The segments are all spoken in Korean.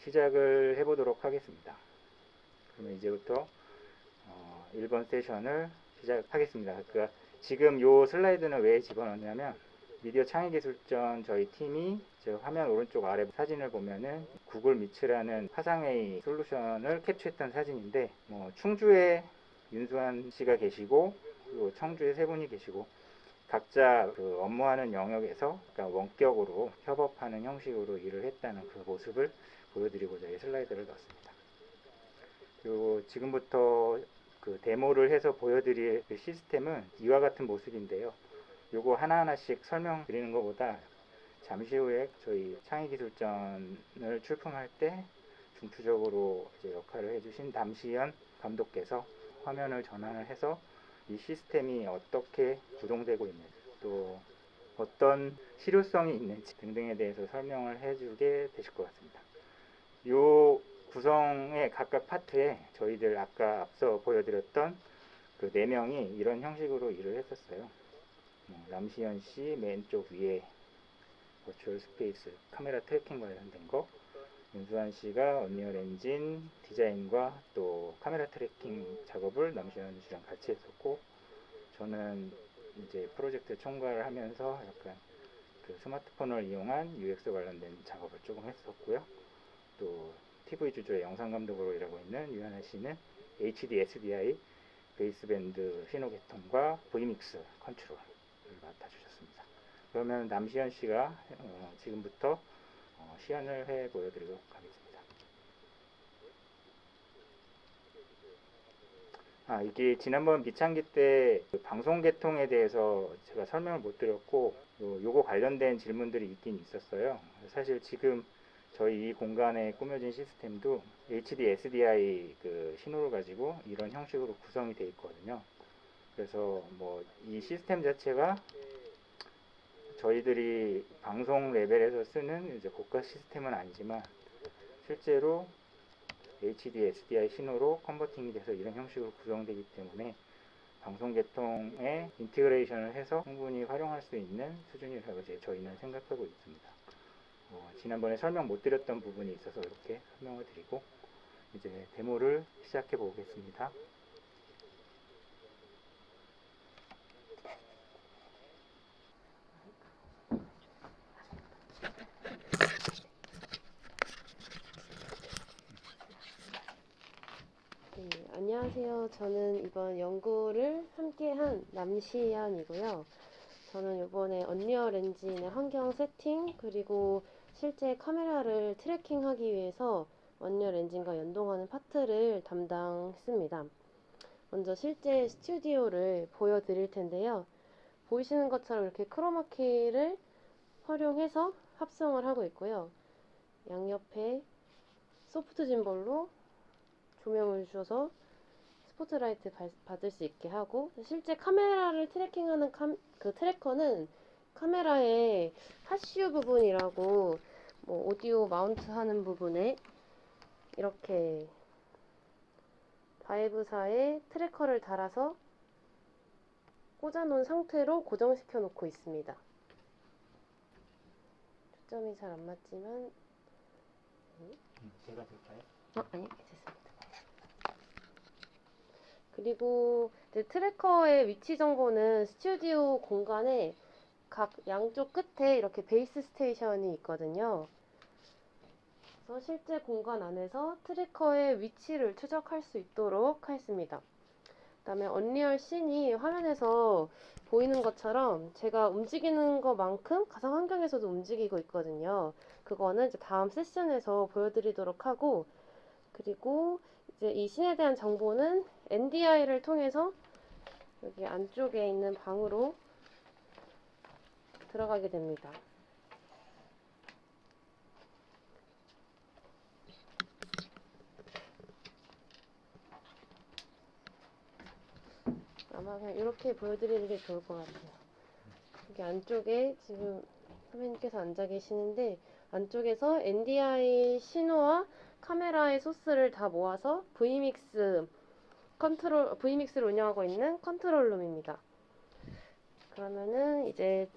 시작을 해보도록 하겠습니다. 그러면 이제부터 1번 세션을 시작하겠습니다. 그러니까 지금 요 슬라이드는 왜 집어넣냐면 미디어 창의기술전 저희 팀이 저 화면 오른쪽 아래 사진을 보면은 구글 미츠라는 화상회의 솔루션을 캡처했던 사진인데 충주에 윤수환 씨가 계시고 그리고 청주에 세 분이 계시고 각자 그 업무하는 영역에서 그러니까 원격으로 협업하는 형식으로 일을 했다는 그 모습을 보여드리고자 이 슬라이드를 넣었습니다. 그리고 지금부터 그 데모를 해서 보여드릴 그 시스템은 이와 같은 모습인데요. 요거 하나하나씩 설명드리는 것보다 잠시 후에 저희 창의기술전을 출품할 때 중추적으로 이제 역할을 해주신 남시현 감독께서 화면을 전환을 해서 이 시스템이 어떻게 구동되고 있는지 또 어떤 실효성이 있는지 등등에 대해서 설명을 해주게 되실 것 같습니다. 이 구성의 각각 파트에 저희들 아까 앞서 보여드렸던 그 4명이 이런 형식으로 일을 했었어요. 남시현 씨 맨쪽 위에 버추얼 스페이스 카메라 트래킹 관련된 거, 윤수환 씨가 언리얼 엔진 디자인과 또 카메라 트래킹 작업을 남시현 씨랑 같이 했었고, 저는 이제 프로젝트 총괄을 하면서 약간 그 스마트폰을 이용한 UX 관련된 작업을 조금 했었고요. 또 TV 주조의 영상 감독으로 일하고 있는 유현아 씨는 HD SDI 베이스밴드 신호 개통과 Vmix 컨트롤을 맡아주셨습니다. 그러면 남시현 씨가 지금부터 시연을 해 보여드리도록 하겠습니다. 이게 지난번 미창기 때 그 방송 개통에 대해서 제가 설명을 못 드렸고 요거 관련된 질문들이 있긴 있었어요. 사실 지금 저희 이 공간에 꾸며진 시스템도 HD SDI 그 신호를 가지고 이런 형식으로 구성이 되어 있거든요. 그래서 이 시스템 자체가 저희들이 방송 레벨에서 쓰는 이제 고가 시스템은 아니지만 실제로 HD SDI 신호로 컨버팅이 돼서 이런 형식으로 구성되기 때문에 방송 계통에 인티그레이션을 해서 충분히 활용할 수 있는 수준이라고 저희는 생각하고 있습니다. 지난번에 설명 못 드렸던 부분이 있어서 이렇게 설명을 드리고 이제 데모를 시작해 보겠습니다. 네, 안녕하세요. 저는 이번 연구를 함께한 남시현이고요. 저는 이번에 언리얼 엔진의 환경 세팅 그리고 실제 카메라를 트래킹하기 위해서 언리얼 엔진과 연동하는 파트를 담당했습니다. 먼저 실제 스튜디오를 보여드릴 텐데요. 보이시는 것처럼 이렇게 크로마키를 활용해서 합성을 하고 있고요. 양옆에 소프트 짐볼로 조명을 주셔서 스포트라이트 받을 수 있게 하고, 실제 카메라를 트래킹하는 그 트래커는 카메라의 하슈 부분이라고 오디오 마운트 하는 부분에 이렇게 바이브사에 트래커를 달아서 꽂아놓은 상태로 고정시켜 놓고 있습니다. 초점이 잘 안 맞지만 제가 될까요? 아니, 됐습니다. 그리고 트래커의 위치 정보는 스튜디오 공간에 각 양쪽 끝에 이렇게 베이스 스테이션이 있거든요. 그래서 실제 공간 안에서 트래커의 위치를 추적할 수 있도록 했습니다. 그 다음에 언리얼 씬이 화면에서 보이는 것처럼 제가 움직이는 것만큼 가상 환경에서도 움직이고 있거든요. 그거는 이제 다음 세션에서 보여드리도록 하고, 그리고 이제 이 씬에 대한 정보는 NDI를 통해서 여기 안쪽에 있는 방으로 들어가게 됩니다. 아마 그냥 이렇게 보여드리는 게 좋을 것 같아요. 여기 안쪽에 지금 선배님께서 앉아 계시는데, 안쪽에서 NDI 신호와 카메라의 소스를 다 모아서 Vmix를 운영하고 있는 컨트롤룸입니다. 그러면은 이제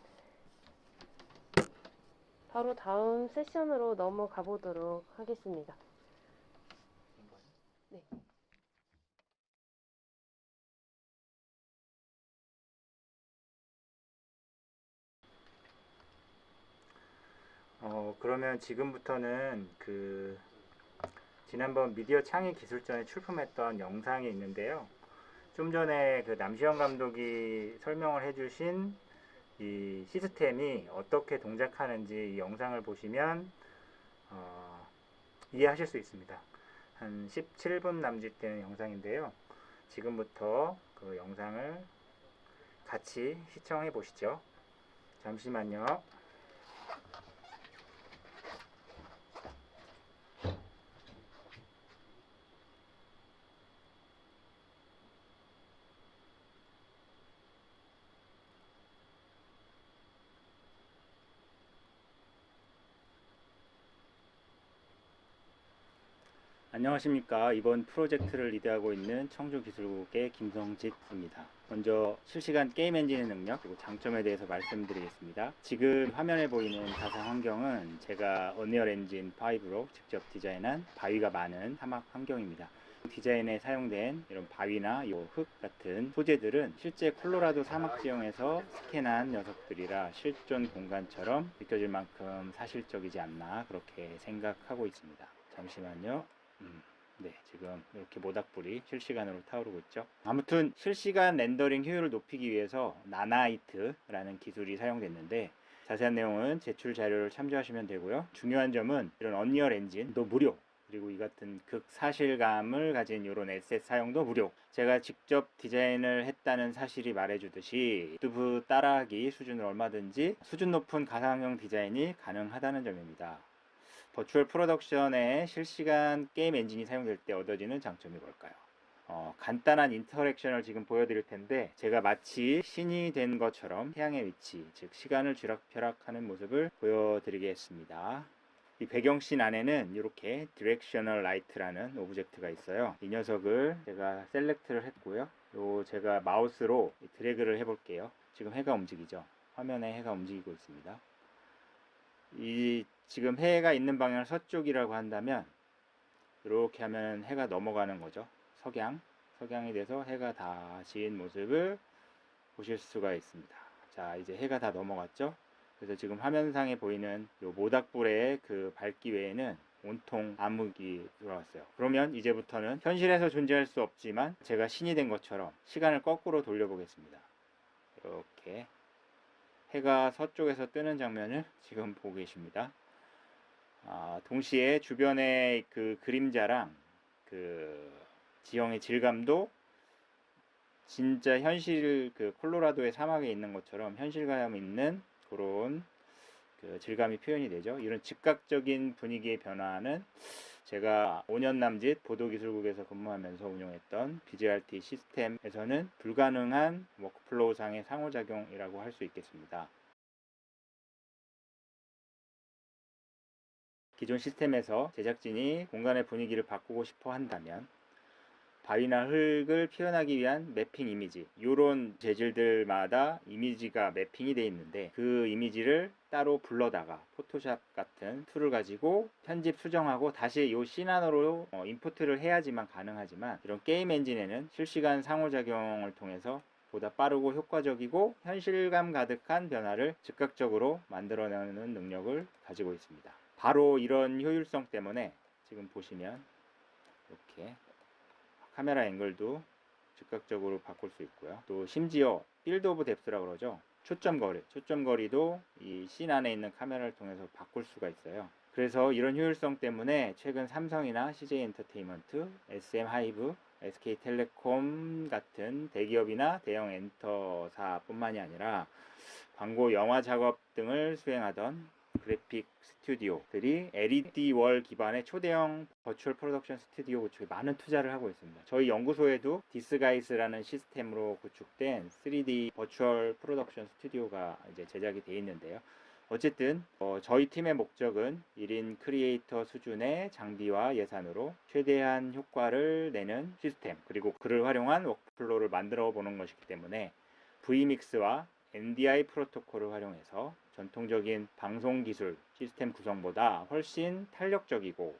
바로 다음 세션으로 넘어가 보도록 하겠습니다. 네. 그러면 지금부터는 지난번 미디어 창의 기술전에 출품했던 영상이 있는데요. 좀 전에 남시영 감독이 설명을 해주신 이 시스템이 어떻게 동작하는지 이 영상을 보시면 이해하실 수 있습니다. 한 17분 남짓 되는 영상인데요. 지금부터 그 영상을 같이 시청해 보시죠. 잠시만요. 안녕하십니까. 이번 프로젝트를 리드하고 있는 청주기술국의 김성직입니다. 먼저 실시간 게임 엔진의 능력 그리고 장점에 대해서 말씀드리겠습니다. 지금 화면에 보이는 가상 환경은 제가 언리얼 엔진 5로 직접 디자인한 바위가 많은 사막 환경입니다. 디자인에 사용된 이런 바위나 흙 같은 소재들은 실제 콜로라도 사막 지형에서 스캔한 녀석들이라 실존 공간처럼 느껴질 만큼 사실적이지 않나 그렇게 생각하고 있습니다. 잠시만요. 네, 지금 이렇게 모닥불이 실시간으로 타오르고 있죠. 아무튼 실시간 렌더링 효율을 높이기 위해서 나나이트라는 기술이 사용됐는데 자세한 내용은 제출 자료를 참조하시면 되고요. 중요한 점은 이런 언리얼 엔진도 무료, 그리고 이 같은 극사실감을 가진 이런 에셋 사용도 무료. 제가 직접 디자인을 했다는 사실이 말해주듯이 유튜브 따라하기 수준을 얼마든지 수준 높은 가상형 디자인이 가능하다는 점입니다. 버추얼 프로덕션에 실시간 게임 엔진이 사용될 때 얻어지는 장점이 뭘까요? 간단한 인터랙션을 지금 보여드릴 텐데 제가 마치 신이 된 것처럼 태양의 위치, 즉 시간을 쥐락펴락하는 모습을 보여드리겠습니다. 이 배경씬 안에는 이렇게 디렉셔널 라이트라는 오브젝트가 있어요. 이 녀석을 제가 셀렉트를 했고요. 제가 마우스로 드래그를 해볼게요. 지금 해가 움직이죠. 화면에 해가 움직이고 있습니다. 지금 해가 있는 방향을 서쪽이라고 한다면 이렇게 하면 해가 넘어가는 거죠. 석양이 돼서 해가 다 지은 모습을 보실 수가 있습니다. 자, 이제 해가 다 넘어갔죠. 그래서 지금 화면상에 보이는 요 모닥불의 그 밝기 외에는 온통 암흑이 들어왔어요. 그러면 이제부터는 현실에서 존재할 수 없지만 제가 신이 된 것처럼 시간을 거꾸로 돌려보겠습니다. 이렇게 해가 서쪽에서 뜨는 장면을 지금 보고 계십니다. 동시에 주변의 그 그림자랑 그 지형의 질감도 진짜 현실 콜로라도의 사막에 있는 것처럼 현실감 있는 그런 그 질감이 표현이 되죠. 이런 즉각적인 분위기의 변화는 제가 5년 남짓 보도기술국에서 근무하면서 운영했던 BGRT 시스템에서는 불가능한 워크플로우상의 상호작용이라고 할 수 있겠습니다. 기존 시스템에서 제작진이 공간의 분위기를 바꾸고 싶어 한다면 바위나 흙을 표현하기 위한 매핑 이미지, 이런 재질들마다 이미지가 매핑이 되어 있는데 그 이미지를 따로 불러다가 포토샵 같은 툴을 가지고 편집 수정하고 다시 이 씬 안으로 인풋을 해야지만 가능하지만 이런 게임 엔진에는 실시간 상호작용을 통해서 보다 빠르고 효과적이고 현실감 가득한 변화를 즉각적으로 만들어내는 능력을 가지고 있습니다. 바로 이런 효율성 때문에 지금 보시면 이렇게 카메라 앵글도 즉각적으로 바꿀 수 있고요. 또 심지어 필드 오브 뎁스라고 그러죠. 초점거리도 이 씬 안에 있는 카메라를 통해서 바꿀 수가 있어요. 그래서 이런 효율성 때문에 최근 삼성이나 CJ 엔터테인먼트, SM 하이브, SK텔레콤 같은 대기업이나 대형 엔터사뿐만이 아니라 광고, 영화 작업 등을 수행하던 그래픽 스튜디오들이 LED 월 기반의 초대형 버추얼 프로덕션 스튜디오 구축에 많은 투자를 하고 있습니다. 저희 연구소에도 디스가이스라는 시스템으로 구축된 3D 버추얼 프로덕션 스튜디오가 이제 제작이 되어 있는데요. 어쨌든 저희 팀의 목적은 1인 크리에이터 수준의 장비와 예산으로 최대한 효과를 내는 시스템, 그리고 그를 활용한 워크플로우를 만들어 보는 것이기 때문에 Vmix와 NDI 프로토콜을 활용해서 전통적인 방송 기술 시스템 구성보다 훨씬 탄력적이고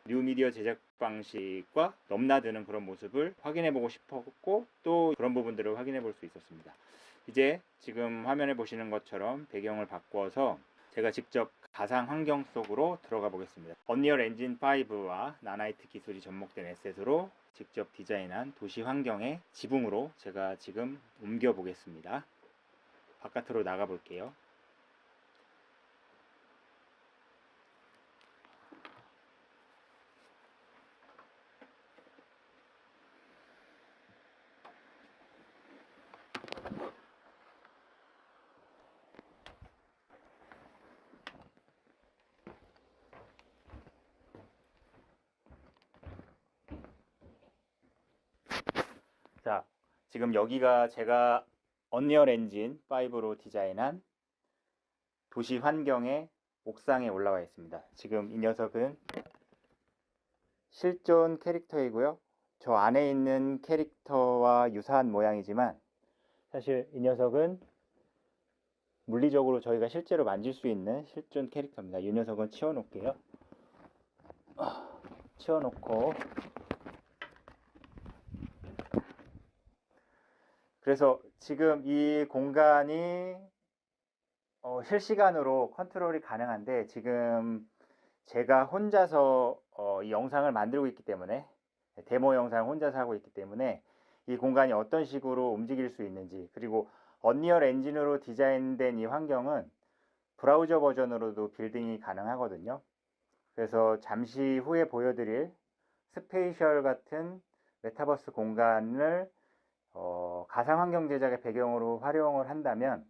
뉴미디어 제작 방식과 넘나드는 그런 모습을 확인해 보고 싶었고, 또 그런 부분들을 확인해 볼 수 있었습니다. 이제 지금 화면에 보시는 것처럼 배경을 바꿔서 제가 직접 가상 환경 속으로 들어가 보겠습니다. 언리얼 엔진 5와 나나이트 기술이 접목된 에셋으로 직접 디자인한 도시 환경의 지붕으로 제가 지금 옮겨 보겠습니다. 바깥으로 나가 볼게요. 자, 지금 여기가 제가 언리얼 엔진 5로 디자인한 도시 환경의 옥상에 올라와 있습니다. 지금 이 녀석은 실존 캐릭터이고요. 저 안에 있는 캐릭터와 유사한 모양이지만 사실 이 녀석은 물리적으로 저희가 실제로 만질 수 있는 실존 캐릭터입니다. 이 녀석은 치워놓을게요. 치워놓고, 그래서 지금 이 공간이 실시간으로 컨트롤이 가능한데, 지금 제가 혼자서 이 영상을 만들고 있기 때문에, 데모 영상을 혼자서 하고 있기 때문에 이 공간이 어떤 식으로 움직일 수 있는지, 그리고 언리얼 엔진으로 디자인된 이 환경은 브라우저 버전으로도 빌딩이 가능하거든요. 그래서 잠시 후에 보여드릴 스페이셜 같은 메타버스 공간을 가상환경 제작의 배경으로 활용을 한다면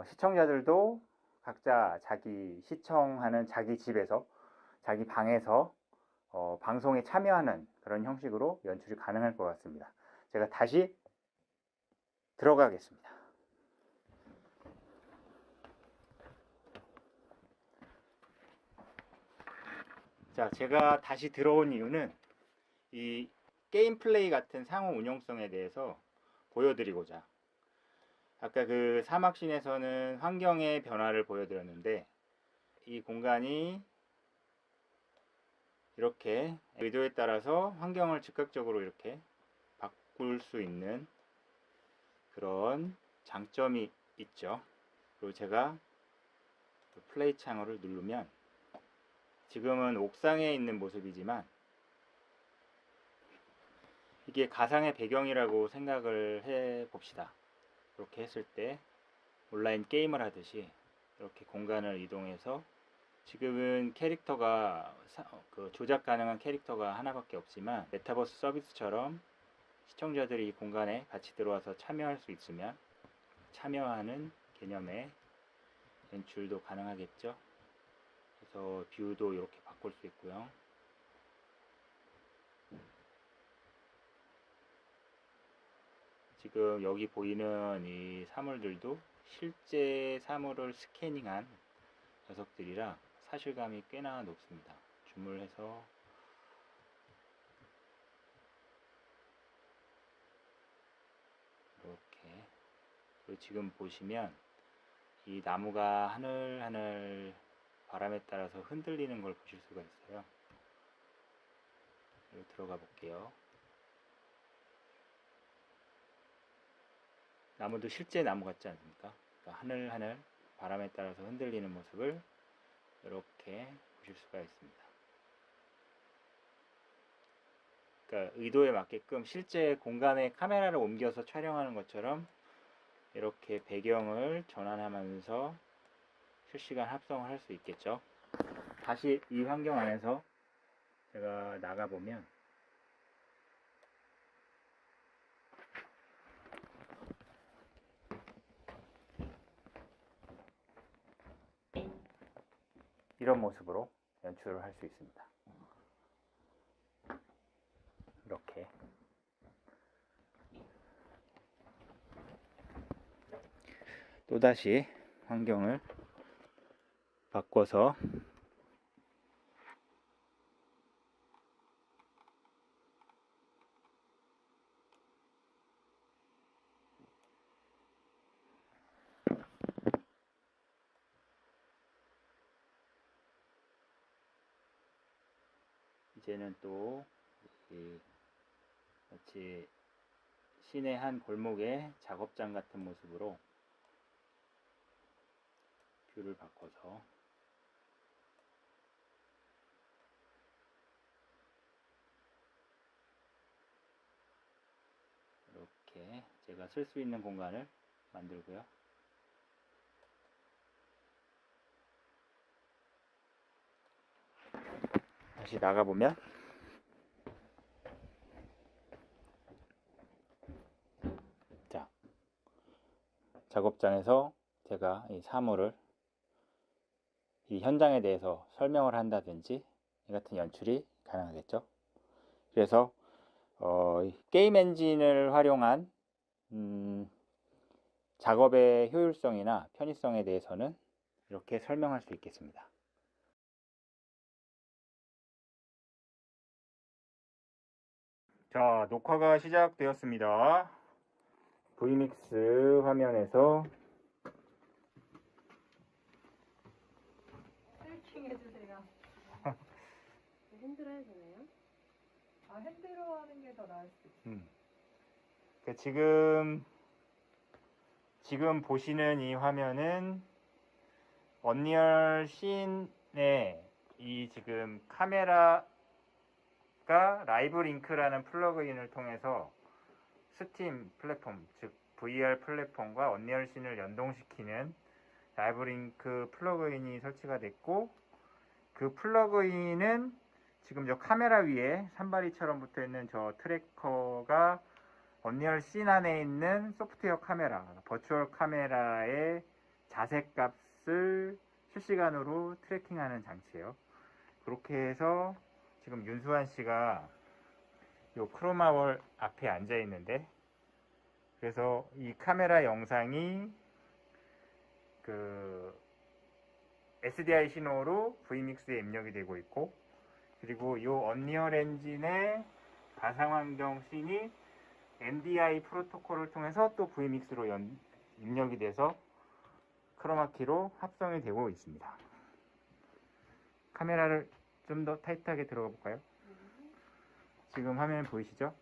시청자들도 각자 자기 시청하는 자기 집에서, 자기 방에서 방송에 참여하는 그런 형식으로 연출이 가능할 것 같습니다. 제가 다시 들어가겠습니다. 자, 제가 다시 들어온 이유는 이 게임 플레이 같은 상호 운용성에 대해서 보여드리고자. 아까 그 사막신에서는 환경의 변화를 보여드렸는데, 이 공간이 이렇게 의도에 따라서 환경을 즉각적으로 이렇게 바꿀 수 있는 그런 장점이 있죠. 그리고 제가 플레이 창을 누르면 지금은 옥상에 있는 모습이지만 이게 가상의 배경이라고 생각을 해 봅시다. 이렇게 했을 때 온라인 게임을 하듯이 이렇게 공간을 이동해서, 지금은 캐릭터가 조작 가능한 캐릭터가 하나밖에 없지만 메타버스 서비스처럼 시청자들이 이 공간에 같이 들어와서 참여할 수 있으면 참여하는 개념의 연출도 가능하겠죠. 그래서 뷰도 이렇게 바꿀 수 있고요. 지금 여기 보이는 이 사물들도 실제 사물을 스캐닝한 녀석들이라 사실감이 꽤나 높습니다. 줌을 해서 이렇게, 그리고 지금 보시면 이 나무가 하늘하늘 바람에 따라서 흔들리는 걸 보실 수가 있어요. 여기 들어가 볼게요. 나무도 실제 나무 같지 않습니까? 그러니까 하늘하늘 바람에 따라서 흔들리는 모습을 이렇게 보실 수가 있습니다. 그러니까 의도에 맞게끔 실제 공간에 카메라를 옮겨서 촬영하는 것처럼 이렇게 배경을 전환하면서 실시간 합성을 할 수 있겠죠. 다시 이 환경 안에서 제가 나가보면 이런 모습으로 연출을 할 수 있습니다. 이렇게 또다시 환경을 바꿔서 이제는 또 이 마치 시내 한 골목의 작업장 같은 모습으로 뷰를 바꿔서 이렇게 제가 쓸 수 있는 공간을 만들고요. 다시 나가보면 자, 작업장에서 제가 이 사물을 이 현장에 대해서 설명을 한다든지 이 같은 연출이 가능하겠죠. 그래서 게임 엔진을 활용한 작업의 효율성이나 편의성에 대해서는 이렇게 설명할 수 있겠습니다. 자, 녹화가 시작되었습니다. Vmix 화면에서 스위칭 해주세요. 핸들로 해도 되나요? 아, 핸드로 하는 게 더 나을 수도 있어요. 그러니까 지금 보시는 이 화면은 언리얼 씬의 이 지금 카메라가 라이브 링크라는 플러그인을 통해서 스팀 플랫폼, 즉 VR 플랫폼과 언리얼 씬을 연동시키는 라이브 링크 플러그인이 설치가 됐고, 그 플러그인은 지금 저 카메라 위에 산발이처럼 붙어 있는 저 트래커가 언리얼 씬 안에 있는 소프트웨어 카메라, 버추얼 카메라의 자색값을 실시간으로 트래킹하는 장치예요. 그렇게 해서 지금 윤수환 씨가 요 크로마월 앞에 앉아 있는데, 그래서 이 카메라 영상이 그 SDI 신호로 Vmix에 입력이 되고 있고, 그리고 요 언리얼 엔진의 가상환경 씬이 NDI 프로토콜을 통해서 또 Vmix로 입력이 돼서 크로마키로 합성이 되고 있습니다. 카메라를 좀 더 타이트하게 들어가 볼까요? 지금 화면 보이시죠?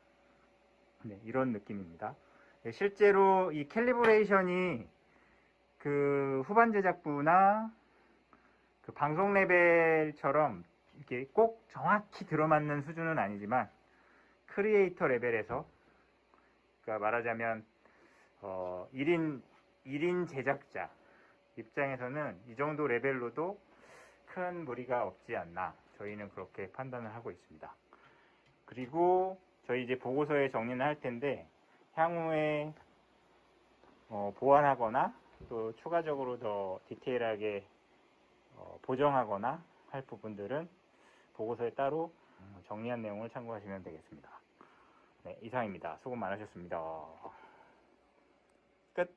네, 이런 느낌입니다. 네, 실제로 이 캘리브레이션이 그 후반 제작부나 그 방송 레벨처럼 이렇게 꼭 정확히 들어맞는 수준은 아니지만, 크리에이터 레벨에서, 그러니까 말하자면 1인 제작자 입장에서는 이 정도 레벨로도 큰 무리가 없지 않나, 저희는 그렇게 판단을 하고 있습니다. 그리고 저희 이제 보고서에 정리는 할 텐데, 향후에 보완하거나 또 추가적으로 더 디테일하게 보정하거나 할 부분들은 보고서에 따로 정리한 내용을 참고하시면 되겠습니다. 네, 이상입니다. 수고 많으셨습니다. 끝.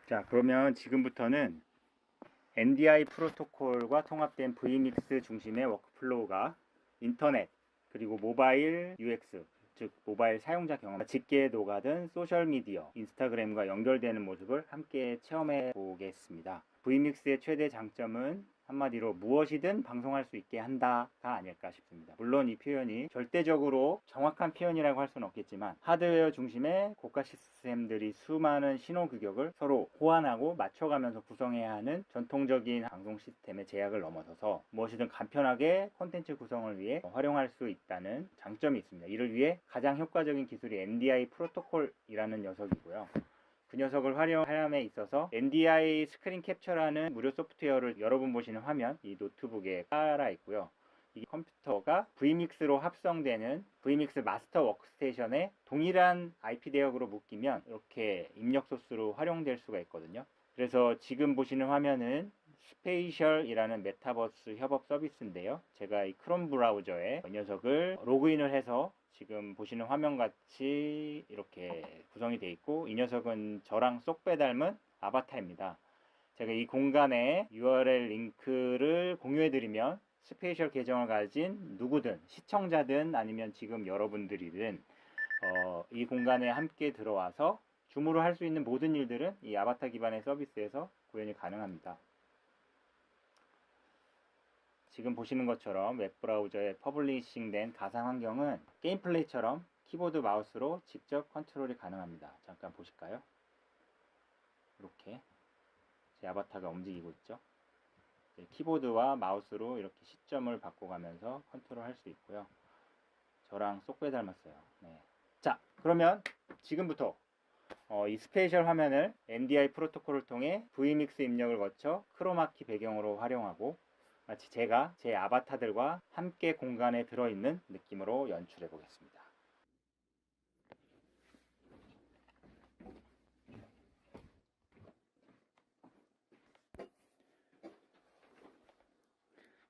자, 그러면 지금부터는 NDI 프로토콜과 통합된 Vmix 중심의 워크플로우가 인터넷 그리고 모바일 UX, 즉 모바일 사용자 경험, 직계에 녹아든 소셜미디어, 인스타그램과 연결되는 모습을 함께 체험해 보겠습니다. Vmix의 최대 장점은 한마디로 무엇이든 방송할 수 있게 한다가 아닐까 싶습니다. 물론 이 표현이 절대적으로 정확한 표현이라고 할 수는 없겠지만, 하드웨어 중심의 고가 시스템들이 수많은 신호 규격을 서로 호환하고 맞춰가면서 구성해야 하는 전통적인 방송 시스템의 제약을 넘어서서 무엇이든 간편하게 콘텐츠 구성을 위해 활용할 수 있다는 장점이 있습니다. 이를 위해 가장 효과적인 기술이 NDI 프로토콜이라는 녀석이고요. 그 녀석을 활용함에 있어서 NDI 스크린 캡처라는 무료 소프트웨어를 여러분 보시는 화면, 이 노트북에 깔아 있고요. 이 컴퓨터가 Vmix로 합성되는 Vmix 마스터 워크스테이션에 동일한 IP 대역으로 묶이면 이렇게 입력 소스로 활용될 수가 있거든요. 그래서 지금 보시는 화면은 스페이셜이라는 메타버스 협업 서비스인데요. 제가 이 크롬 브라우저에 이 녀석을 로그인을 해서 지금 보시는 화면 같이 이렇게 구성이 되어 있고, 이 녀석은 저랑 쏙 빼닮은 아바타입니다. 제가 이 공간에 URL 링크를 공유해 드리면 스페이셜 계정을 가진 누구든, 시청자든 아니면 지금 여러분들이든 이 공간에 함께 들어와서 줌으로 할 수 있는 모든 일들은 이 아바타 기반의 서비스에서 구현이 가능합니다. 지금 보시는 것처럼 웹브라우저에 퍼블리싱된 가상 환경은 게임 플레이처럼 키보드 마우스로 직접 컨트롤이 가능합니다. 잠깐 보실까요? 이렇게 제 아바타가 움직이고 있죠. 키보드와 마우스로 이렇게 시점을 바꿔가면서 컨트롤 할 수 있고요. 저랑 쏙 닮았어요. 네. 자, 그러면 지금부터 이 스페이셜 화면을 NDI 프로토콜을 통해 vmix 입력을 거쳐 크로마키 배경으로 활용하고 마치 제가 제 아바타들과 함께 공간에 들어있는 느낌으로 연출해 보겠습니다.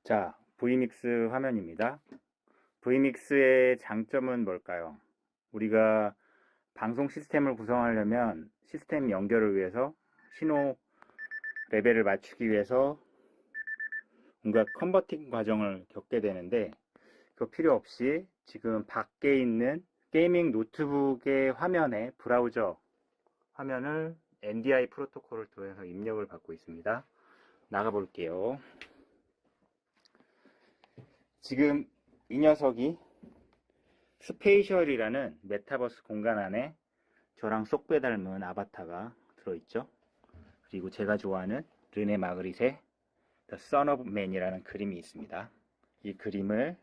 자, vmix 화면입니다. vmix의 장점은 뭘까요? 우리가 방송 시스템을 구성하려면 시스템 연결을 위해서 신호 레벨을 맞추기 위해서 뭔가 컨버팅 과정을 겪게 되는데 그거 필요 없이 지금 밖에 있는 게이밍 노트북의 화면에 브라우저 화면을 NDI 프로토콜을 통해서 입력을 받고 있습니다. 나가 볼게요. 지금 이 녀석이 스페이셜이라는 메타버스 공간 안에 저랑 쏙 빼닮은 아바타가 들어있죠. 그리고 제가 좋아하는 르네 마그릿의 The Son of Man이라는 그림이 있습니다. 이 그림을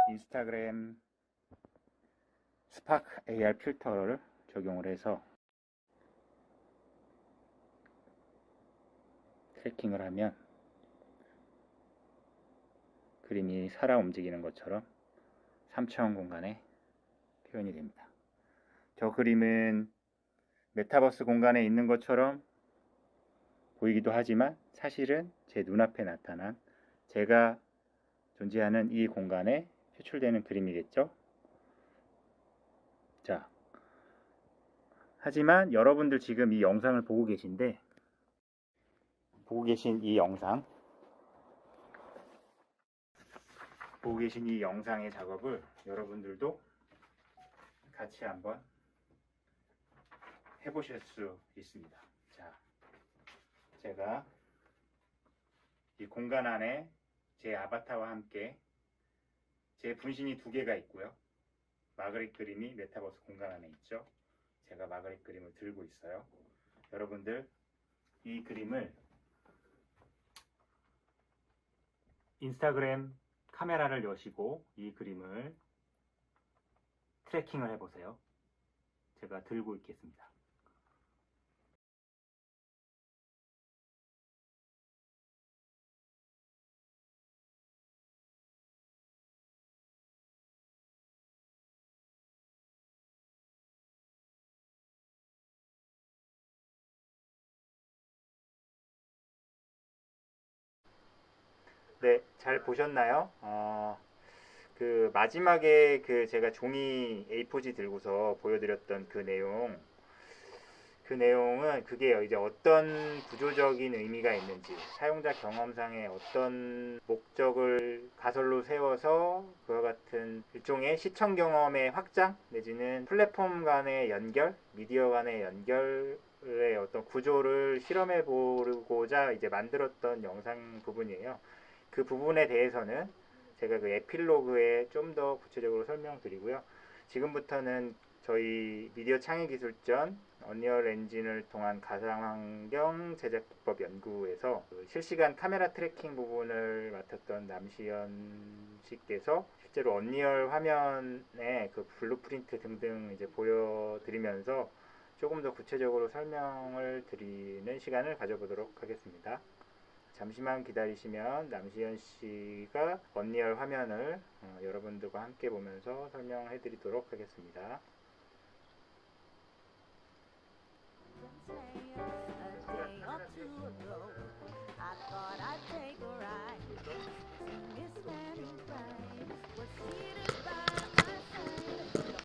인스타그램 스파크 AR 필터를 적용을 해서 트래킹을 하면 그림이 살아 움직이는 것처럼 3차원 공간에 표현이 됩니다. 저 그림은 메타버스 공간에 있는 것처럼 보이기도 하지만 사실은 제 눈앞에 나타난 제가 존재하는 이 공간에 표출되는 그림이겠죠. 자, 하지만 여러분들 지금 이 영상을 보고 계신 이 영상의 작업을 여러분들도 같이 한번 해보실 수 있습니다. 자, 제가 이 공간 안에 제 아바타와 함께 제 분신이 2개가 있고요. 마그릿 그림이 메타버스 공간 안에 있죠. 제가 마그릿 그림을 들고 있어요. 여러분들 이 그림을 인스타그램 카메라를 여시고 이 그림을 트래킹을 해보세요. 제가 들고 있겠습니다. 네, 잘 보셨나요? 그 마지막에 그 제가 종이 A4지 들고서 보여드렸던 그 내용은 그게요. 이제 어떤 구조적인 의미가 있는지, 사용자 경험상에 어떤 목적을 가설로 세워서 그와 같은 일종의 시청 경험의 확장 내지는 플랫폼 간의 연결, 미디어 간의 연결의 어떤 구조를 실험해 보고자 이제 만들었던 영상 부분이에요. 그 부분에 대해서는 제가 그 에필로그에 좀 더 구체적으로 설명드리고요. 지금부터는 저희 미디어 창의기술전 언리얼 엔진을 통한 가상환경 제작 기법 연구에서 그 실시간 카메라 트래킹 부분을 맡았던 남시연 씨께서 실제로 언리얼 화면에 그 블루프린트 등등 이제 보여드리면서 조금 더 구체적으로 설명을 드리는 시간을 가져보도록 하겠습니다. 잠시만 기다리시면 남시연 씨가 언리얼 화면을 여러분들과 함께 보면서 설명해 드리도록 하겠습니다.